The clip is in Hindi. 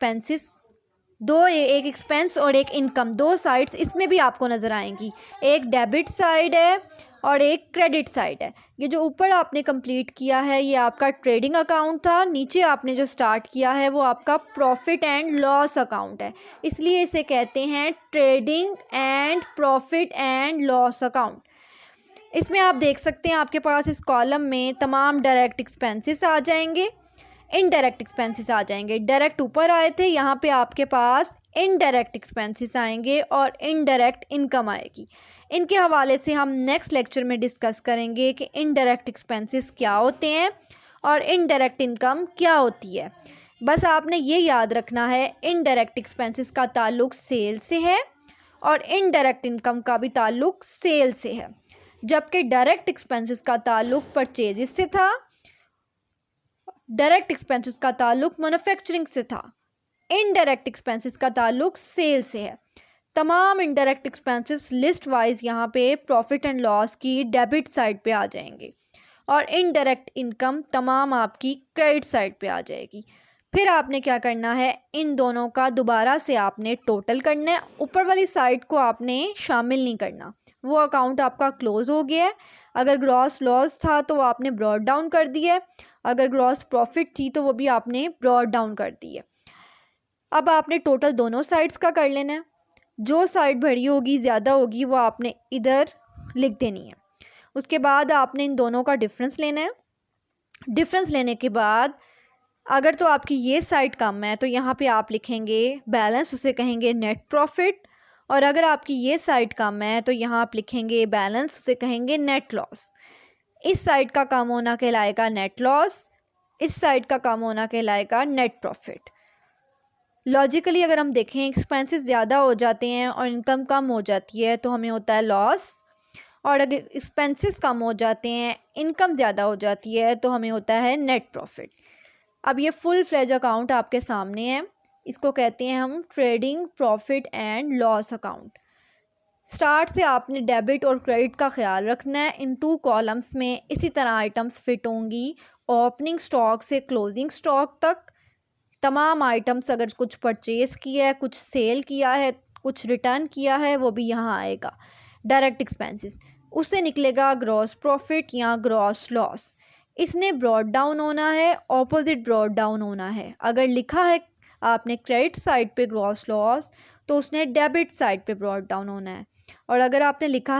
एक्सपेंसेस, एक एक्सपेंस और एक इनकम, दो साइड्स इसमें भी आपको नज़र आएंगी। एक डेबिट साइड है और एक क्रेडिट साइड है। ये जो ऊपर आपने कंप्लीट किया है ये आपका ट्रेडिंग अकाउंट था, नीचे आपने जो स्टार्ट किया है वो आपका प्रॉफिट एंड लॉस अकाउंट है, इसलिए इसे कहते हैं trading and profit and loss account. इसमें आप देख सकते हैं आपके पास इस कॉलम में तमाम डायरेक्ट एक्सपेंसेस आ जाएंगे, इनडायरेक्ट एक्सपेंसेस आ जाएंगे। डायरेक्ट ऊपर आए थे, यहाँ पे आपके पास इनडायरेक्ट एक्सपेंसेस आएंगे और इनडायरेक्ट इनकम आएगी। इनके हवाले से हम नेक्स्ट लेक्चर में डिस्कस करेंगे कि इनडायरेक्ट एक्सपेंसेस क्या होते हैं और इनडायरेक्ट इनकम क्या होती है। बस आपने ये याद रखना है, इनडायरेक्ट एक्सपेंसेस का ताल्लुक सेल से है और इनडायरेक्ट इनकम का भी ताल्लुक सेल से है, जबकि डायरेक्ट एक्सपेंसेस का ताल्लुक परचेजेस से था, डायरेक्ट एक्सपेंसेस का ताल्लुक मैन्युफैक्चरिंग से था, इनडायरेक्ट एक्सपेंसेस का ताल्लुक सेल से है। तमाम इनडायरेक्ट एक्सपेंसेस लिस्ट वाइज यहाँ पे प्रॉफिट एंड लॉस की डेबिट साइड पे आ जाएंगे और इनडायरेक्ट इनकम तमाम आपकी क्रेडिट साइड पे आ जाएगी। फिर आपने क्या करना है, इन दोनों का दोबारा से आपने टोटल करना है, ऊपर वाली साइड को आपने शामिल नहीं करना, वो अकाउंट आपका क्लोज हो गया है। अगर ग्रॉस लॉस था तो वो आपने ब्रॉड डाउन कर दिया है, अगर ग्रॉस प्रॉफिट थी तो वो भी आपने ब्रॉड डाउन कर दी है। अब आपने टोटल दोनों साइड्स का कर लेना है, जो साइड बड़ी होगी ज़्यादा होगी वो आपने इधर लिख देनी है। उसके बाद आपने इन दोनों का डिफरेंस लेना है। डिफरेंस लेने के बाद अगर तो आपकी ये साइड कम है तो यहाँ पे आप लिखेंगे बैलेंस, उसे कहेंगे नेट प्रॉफिट, और अगर आपकी ये साइड कम है तो यहाँ आप लिखेंगे बैलेंस, उसे कहेंगे नेट लॉस। इस साइड का कम होना कहलाएगा नेट लॉस, इस साइड का कम होना कहलाएगा नेट प्रॉफिट। लॉजिकली अगर हम देखें, एक्सपेंसेस ज़्यादा हो जाते हैं और इनकम कम हो जाती है तो हमें होता है लॉस, और अगर एक्सपेंसेस कम हो जाते हैं इनकम ज़्यादा हो जाती है तो हमें होता है नेट प्रॉफिट। अब ये फुल फ्लेज अकाउंट आपके सामने है, इसको कहते हैं हम trading profit and loss account. Start से आपने डेबिट और क्रेडिट का ख्याल रखना है। इन टू कॉलम्स में इसी तरह आइटम्स फिट होंगी, ओपनिंग स्टॉक से क्लोजिंग स्टॉक तक तमाम आइटम्स। अगर कुछ परचेज़ किया है, कुछ सेल किया है, कुछ रिटर्न किया है, वो भी यहाँ आएगा। डायरेक्ट एक्सपेंसेस, उससे निकलेगा ग्रॉस प्रॉफिट या ग्रॉस लॉस। इसने ब्रॉड डाउन होना है, ऑपोजिट ब्रॉड डाउन होना है। अगर लिखा है आपने क्रेडिट साइड पे ग्रॉस लॉस तो उसने डेबिट साइड पे ब्रॉड डाउन होना है, और अगर आपने लिखा